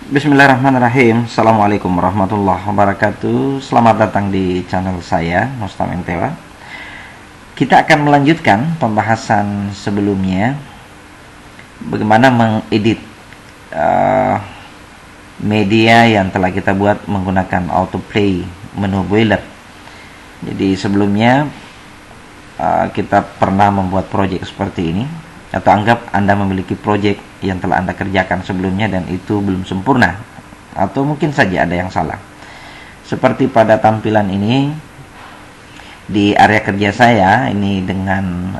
Bismillahirrahmanirrahim. Assalamualaikum warahmatullahi wabarakatuh. Selamat datang di channel saya, Mustamin Tewa. Kita akan melanjutkan pembahasan sebelumnya, bagaimana mengedit media yang telah kita buat menggunakan autoplay menu boiler. Jadi sebelumnya kita pernah membuat project seperti ini, atau anggap Anda memiliki project yang telah Anda kerjakan sebelumnya dan itu belum sempurna, atau mungkin saja ada yang salah. Seperti pada tampilan ini di area kerja saya ini dengan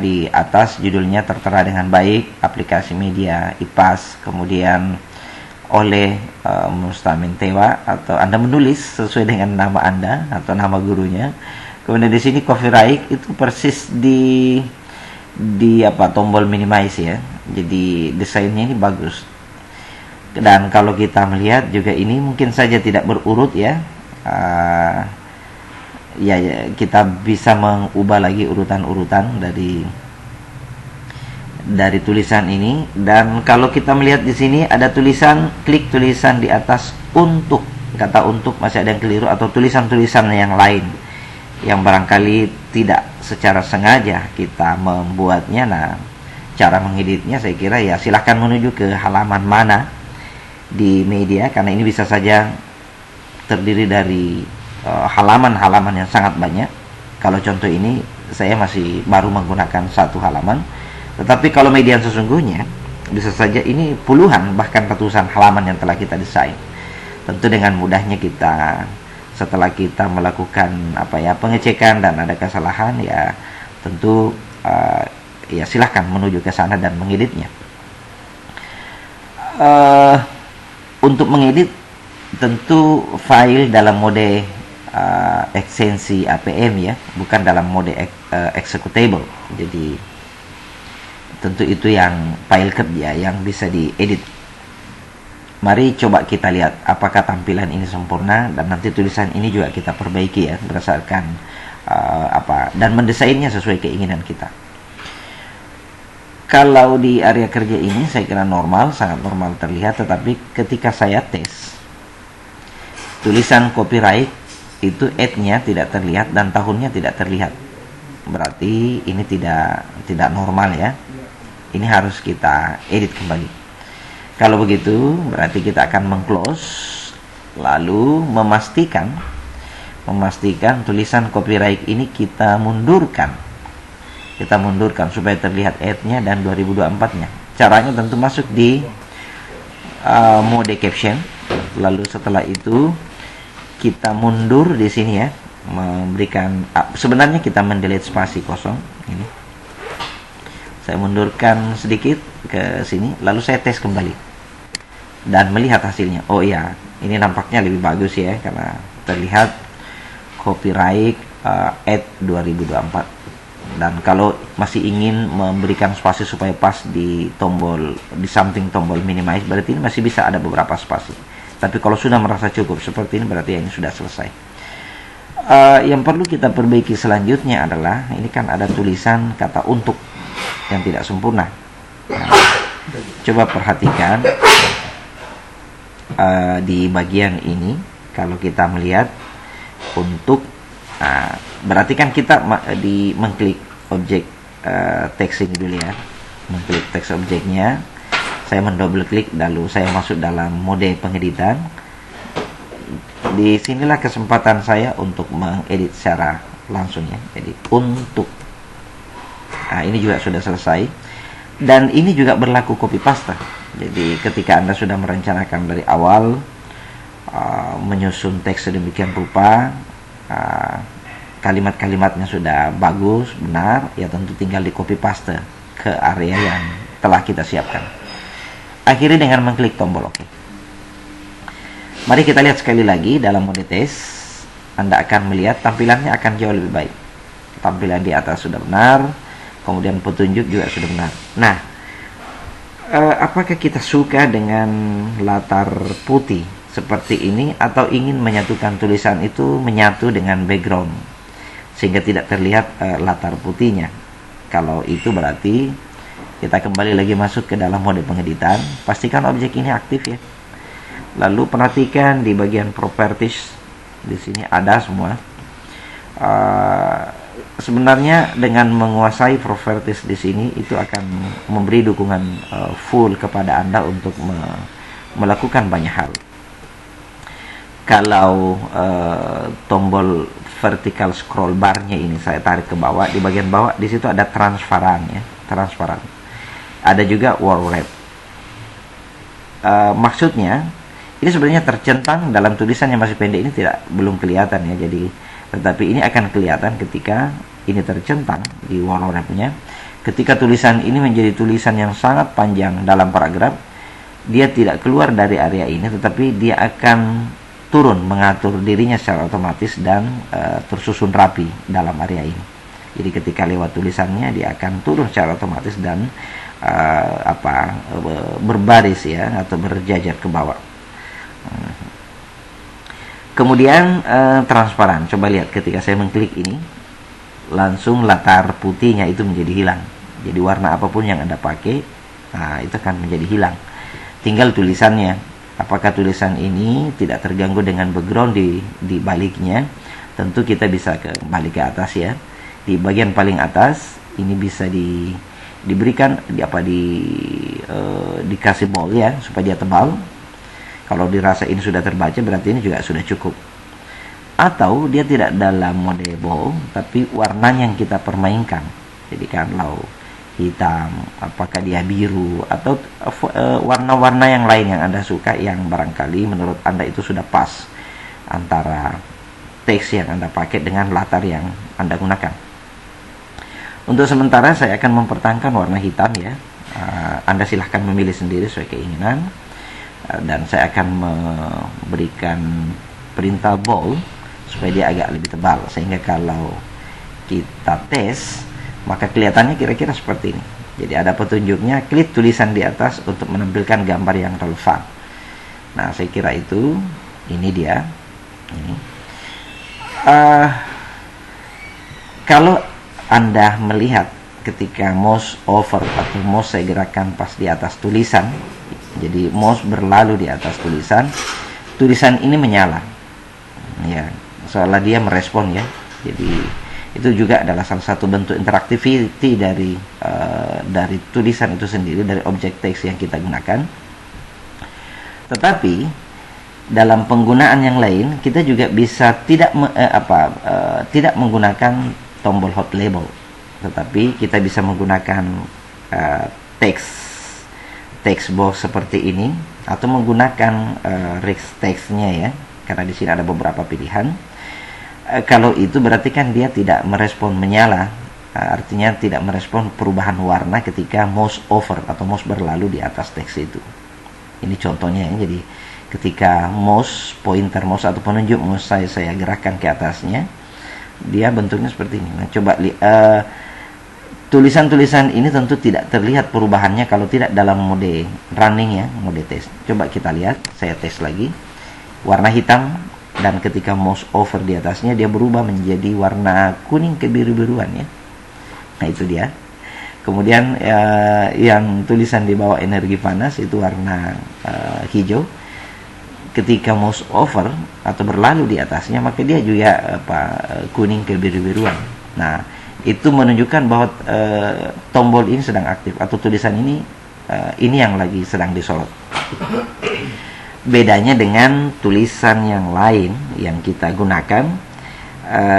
di atas judulnya tertera dengan baik, aplikasi media IPAS, kemudian oleh Mustamin Tewa, atau Anda menulis sesuai dengan nama Anda atau nama gurunya. Kemudian di sini copyright itu persis di tombol minimize ya. Jadi desainnya ini bagus. Dan kalau kita melihat juga ini mungkin saja tidak berurut ya. Kita bisa mengubah lagi urutan-urutan dari tulisan ini. Dan kalau kita melihat di sini ada tulisan, klik tulisan di atas untuk, kata untuk masih ada yang keliru, atau tulisan-tulisan yang lain yang barangkali tidak secara sengaja kita membuatnya. Nah, cara mengeditnya saya kira ya silahkan menuju ke halaman mana di media, karena ini bisa saja terdiri dari halaman-halaman yang sangat banyak. Kalau contoh ini saya masih baru menggunakan satu halaman, tetapi kalau media yang sesungguhnya bisa saja ini puluhan bahkan ratusan halaman yang telah kita desain. Tentu dengan mudahnya kita, setelah kita melakukan pengecekan dan ada kesalahan, ya tentu silahkan menuju ke sana dan mengeditnya. Untuk mengedit tentu file dalam mode ekstensi APM ya, bukan dalam mode executable. Jadi tentu itu yang file kerja yang bisa diedit. Mari coba kita lihat apakah tampilan ini sempurna, dan nanti tulisan ini juga kita perbaiki ya berdasarkan dan mendesainnya sesuai keinginan kita. Kalau di area kerja ini saya kira normal, sangat normal terlihat, tetapi ketika saya tes tulisan copyright itu add-nya tidak terlihat dan tahunnya tidak terlihat. Berarti ini tidak normal ya. Ini harus kita edit kembali. Kalau begitu berarti kita akan meng-close, lalu memastikan tulisan copyright ini kita mundurkan supaya terlihat ad-nya dan 2024-nya. Caranya tentu masuk di mode caption, lalu setelah itu kita mundur di sini ya, memberikan sebenarnya kita mendelete spasi kosong ini. Saya mundurkan sedikit ke sini, lalu saya tes kembali dan melihat hasilnya. Oh iya, ini nampaknya lebih bagus ya, karena terlihat copyright ad 2024. Dan kalau masih ingin memberikan spasi supaya pas di samping tombol minimize, berarti ini masih bisa ada beberapa spasi. Tapi kalau sudah merasa cukup seperti ini, berarti ini sudah selesai. Yang perlu kita perbaiki selanjutnya adalah, ini kan ada tulisan kata untuk yang tidak sempurna. Nah, coba perhatikan di bagian ini. Kalau kita melihat untuk berarti kan kita mengklik objek teks ini dulu ya, mengklik teks objeknya, saya mendouble klik, lalu saya masuk dalam mode pengeditan. Disinilah kesempatan saya untuk mengedit secara langsung ya. Jadi untuk ini juga sudah selesai, dan ini juga berlaku copy paste. Jadi ketika Anda sudah merencanakan dari awal menyusun teks sedemikian rupa, kalimat-kalimatnya sudah bagus, benar, ya tentu tinggal di copy paste ke area yang telah kita siapkan. Akhiri dengan mengklik tombol OK. Mari kita lihat sekali lagi dalam mode tes. Anda akan melihat tampilannya akan jauh lebih baik. Tampilan di atas sudah benar, kemudian petunjuk juga sudah benar. Nah, apakah kita suka dengan latar putih seperti ini, atau ingin menyatukan tulisan itu menyatu dengan background sehingga tidak terlihat latar putihnya? Kalau itu berarti Kita kembali lagi masuk ke dalam mode pengeditan. Pastikan objek ini aktif ya. Lalu perhatikan di bagian properties. Di sini ada semua. Sebenarnya dengan menguasai properties di sini itu akan memberi dukungan full kepada Anda untuk melakukan banyak hal. Kalau tombol vertical scroll bar-nya ini saya tarik ke bawah, di bagian bawah di situ ada transparan ya, transparan. Ada juga wall wrap. Maksudnya ini sebenarnya tercentang dalam tulisan yang masih pendek ini belum kelihatan ya. Jadi tetapi ini akan kelihatan ketika ini tercentang di wall wrap-nya. Ketika tulisan ini menjadi tulisan yang sangat panjang dalam paragraf, dia tidak keluar dari area ini, tetapi dia akan turun mengatur dirinya secara otomatis dan tersusun rapi dalam area ini. Jadi ketika lewat tulisannya dia akan turun secara otomatis dan berbaris ya, atau berjajar ke bawah. Kemudian transparan. Coba lihat ketika saya mengklik ini, langsung latar putihnya itu menjadi hilang. Jadi warna apapun yang Anda pakai, itu akan menjadi hilang. Tinggal tulisannya. Apakah tulisan ini tidak terganggu dengan background di baliknya? Tentu kita bisa kembali ke atas ya. Di bagian paling atas ini bisa diberikan dikasih bold ya, supaya dia tebal. Kalau dirasa ini sudah terbaca, berarti ini juga sudah cukup. Atau dia tidak dalam mode bold, tapi warnanya yang kita permainkan. Jadi kalau hitam, apakah dia biru, atau warna-warna yang lain yang Anda suka, yang barangkali menurut Anda itu sudah pas antara teks yang Anda pakai dengan latar yang Anda gunakan. Untuk sementara saya akan mempertahankan warna hitam ya. Anda silahkan memilih sendiri sesuai keinginan. Dan saya akan memberikan perintah bold supaya dia agak lebih tebal, sehingga kalau kita tes maka kelihatannya kira-kira seperti ini. Jadi ada petunjuknya, klik tulisan di atas untuk menampilkan gambar yang relevan. Nah, saya kira itu ini dia. Ini. Kalau Anda melihat ketika mouse over atau mouse saya gerakan pas di atas tulisan, jadi mouse berlalu di atas tulisan ini menyala ya, soalnya dia merespon ya. Jadi itu juga adalah salah satu bentuk interactivity dari tulisan itu sendiri, dari objek teks yang kita gunakan. Tetapi dalam penggunaan yang lain kita juga bisa tidak menggunakan tombol hot label, tetapi kita bisa menggunakan text box seperti ini, atau menggunakan rich text-nya ya, karena di sini ada beberapa pilihan. Kalau itu berarti kan dia tidak merespon menyala, artinya tidak merespon perubahan warna ketika mouse over atau mouse berlalu di atas teks itu. Ini contohnya ya. Jadi ketika pointer mouse atau penunjuk mouse saya gerakkan ke atasnya, dia bentuknya seperti ini. Nah, coba tulisan-tulisan ini tentu tidak terlihat perubahannya kalau tidak dalam mode running ya, mode tes. Coba kita lihat, saya tes lagi. Warna hitam, dan ketika mouse over di atasnya dia berubah menjadi warna kuning kebiru-biruan ya. Nah, itu dia. Kemudian yang tulisan di bawah energi panas itu warna hijau. Ketika mouse over atau berlalu di atasnya, maka dia juga kuning kebiru-biruan. Nah, itu menunjukkan bahwa tombol ini sedang aktif, atau tulisan ini yang lagi sedang disorot. Bedanya dengan tulisan yang lain yang kita gunakan,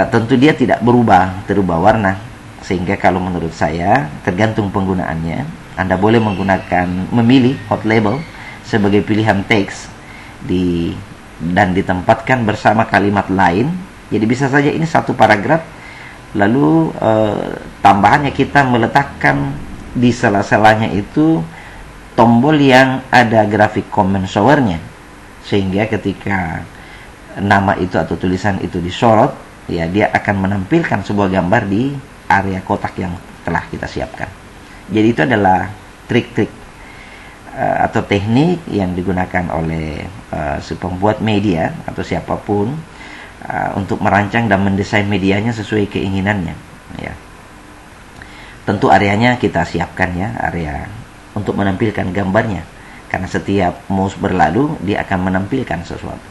tentu dia tidak berubah warna, sehingga kalau menurut saya tergantung penggunaannya. Anda boleh memilih hot label sebagai pilihan teks dan ditempatkan bersama kalimat lain. Jadi bisa saja ini satu paragraf, lalu tambahannya kita meletakkan di sela-selanya itu tombol yang ada grafik comment shower-nya, sehingga ketika nama itu atau tulisan itu disorot ya, dia akan menampilkan sebuah gambar di area kotak yang telah kita siapkan. Jadi itu adalah trik-trik atau teknik yang digunakan oleh si pembuat media atau siapapun untuk merancang dan mendesain medianya sesuai keinginannya ya. tentu areanya kita siapkan ya, area untuk menampilkan gambarnya, karena setiap mouse berlalu dia akan menampilkan sesuatu.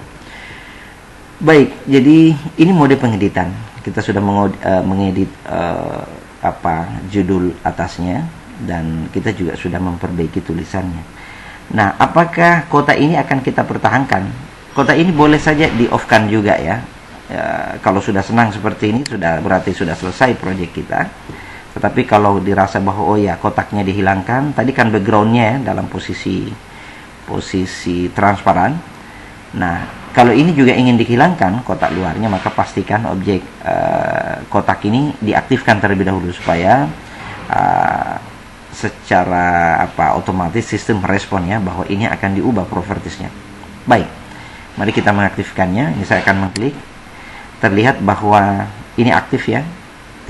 Baik, jadi ini mode pengeditan. Kita sudah mengedit judul atasnya, dan kita juga sudah memperbaiki tulisannya. Nah, apakah kotak ini akan kita pertahankan? Kotak ini boleh saja di off-kan juga ya. Kalau sudah senang seperti ini, berarti sudah selesai proyek kita. Tetapi kalau dirasa bahwa oh ya, kotaknya dihilangkan, tadi kan backgroundnya ya, dalam posisi transparan. Nah, kalau ini juga ingin dihilangkan kotak luarnya, maka pastikan objek kotak ini diaktifkan terlebih dahulu supaya secara otomatis sistem merespon ya bahwa ini akan diubah propertiesnya. Baik, mari kita mengaktifkannya. Ini saya akan mengklik. Terlihat bahwa ini aktif ya.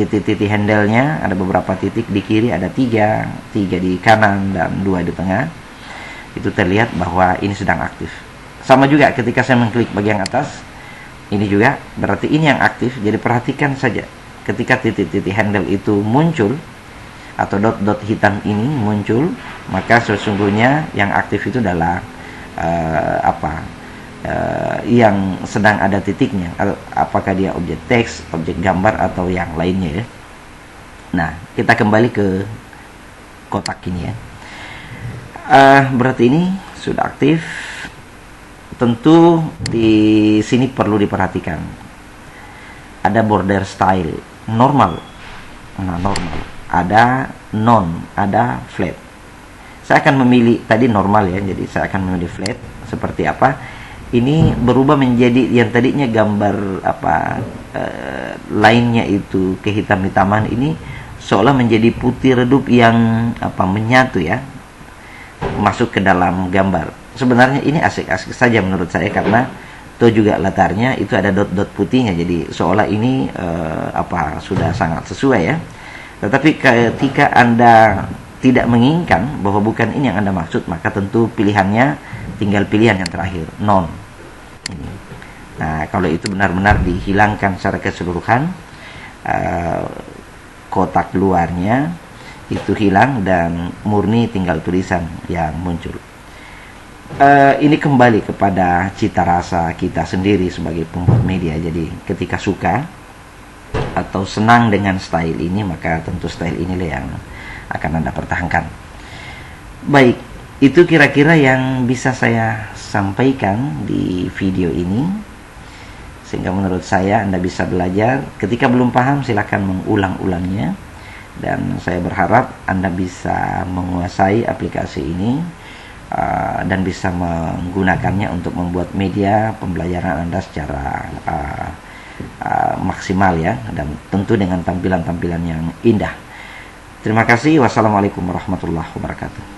Titik-titik handle-nya ada beberapa titik di kiri, ada 3 di kanan dan 2 di tengah. Itu terlihat bahwa ini sedang aktif. Sama juga ketika saya mengklik bagian atas, ini juga berarti ini yang aktif. Jadi perhatikan saja ketika titik-titik handle itu muncul atau dot-dot hitam ini muncul, maka sesungguhnya yang aktif itu adalah yang sedang ada titiknya, apakah dia objek teks, objek gambar, atau yang lainnya ya. Nah, kita kembali ke kotak ini ya. Berarti ini sudah aktif. Tentu di sini perlu diperhatikan, ada border style normal, normal, ada non, ada flat. Saya akan memilih tadi normal ya, jadi saya akan memilih flat. Seperti apa? Ini berubah menjadi yang tadinya gambar lainnya itu kehitam-hitaman, ini seolah menjadi putih redup yang menyatu ya, masuk ke dalam gambar. Sebenarnya ini asik-asik saja menurut saya, karena itu juga latarnya itu ada dot-dot putihnya, jadi seolah ini sudah sangat sesuai ya. Tetapi ketika Anda tidak menginginkan bahwa bukan ini yang Anda maksud, maka tentu pilihannya tinggal pilihan yang terakhir, non. Ini. Nah, kalau itu benar-benar dihilangkan secara keseluruhan, kotak luarnya itu hilang dan murni tinggal tulisan yang muncul. Ini kembali kepada cita rasa kita sendiri sebagai pembuat media. Jadi ketika suka atau senang dengan style ini, maka tentu style inilah yang akan Anda pertahankan. Baik, itu kira-kira yang bisa saya sampaikan di video ini, sehingga menurut saya Anda bisa belajar. Ketika belum paham, silakan mengulang-ulangnya, dan saya berharap Anda bisa menguasai aplikasi ini dan bisa menggunakannya untuk membuat media pembelajaran Anda secara maksimal ya, dan tentu dengan tampilan-tampilan yang indah. Terima kasih. Wassalamualaikum warahmatullahi wabarakatuh.